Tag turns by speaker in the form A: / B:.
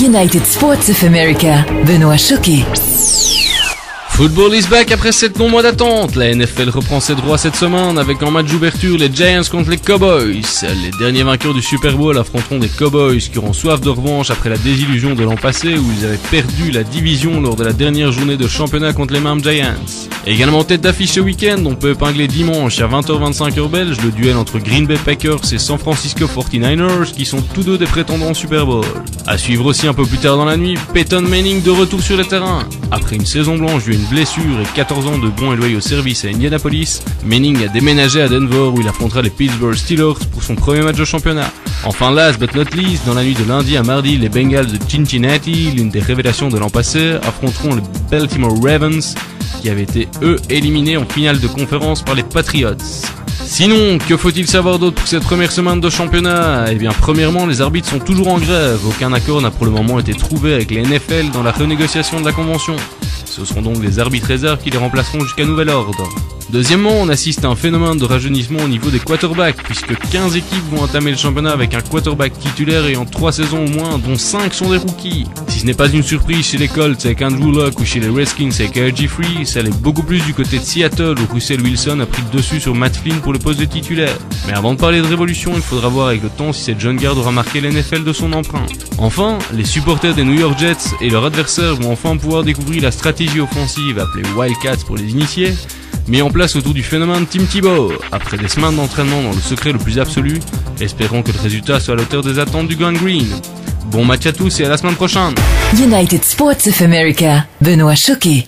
A: United Sports of America, Benoît Choquet.
B: Football is back après 7 longs mois d'attente. La NFL reprend ses droits cette semaine avec en match d'ouverture les Giants contre les Cowboys. Les derniers vainqueurs du Super Bowl affronteront des Cowboys qui auront soif de revanche après la désillusion de l'an passé où ils avaient perdu la division lors de la dernière journée de championnat contre les mêmes Giants. Également tête d'affiche ce week-end, on peut épingler dimanche à 20h25 heure belge le duel entre Green Bay Packers et San Francisco 49ers qui sont tous deux des prétendants au Super Bowl. À suivre aussi un peu plus tard dans la nuit, Peyton Manning de retour sur le terrain. Après une saison blanche due à une blessure et 14 ans de bons et loyaux services à Indianapolis, Manning a déménagé à Denver où il affrontera les Pittsburgh Steelers pour son premier match de championnat. Enfin last but not least, dans la nuit de lundi à mardi, les Bengals de Cincinnati, l'une des révélations de l'an passé, affronteront les Baltimore Ravens qui avaient été eux éliminés en finale de conférence par les Patriots. Sinon, que faut-il savoir d'autre pour cette première semaine de championnat? Eh bien, premièrement, les arbitres sont toujours en grève. Aucun accord n'a pour le moment été trouvé avec les NFL dans la renégociation de la convention. Ce seront donc les arbitres réserves qui les remplaceront jusqu'à nouvel ordre. Deuxièmement, on assiste à un phénomène de rajeunissement au niveau des quarterbacks, puisque 15 équipes vont entamer le championnat avec un quarterback titulaire ayant 3 saisons au moins, dont 5 sont des rookies. Si ce n'est pas une surprise chez les Colts avec Andrew Luck ou chez les Redskins avec RG3, ça l'est beaucoup plus du côté de Seattle où Russell Wilson a pris le dessus sur Matt Flynn pour le poste de titulaire. Mais avant de parler de révolution, il faudra voir avec le temps si cette jeune garde aura marqué l'NFL de son empreinte. Enfin, les supporters des New York Jets et leurs adversaires vont enfin pouvoir découvrir la stratégie offensive appelée Wildcats pour les initiés, mis en place autour du phénomène Tim Tebow. Après des semaines d'entraînement dans le secret le plus absolu, espérons que le résultat soit à la hauteur des attentes du Gang Green. Bon match à tous et à la semaine prochaine.
A: United Sports of America, Benoît Choquet.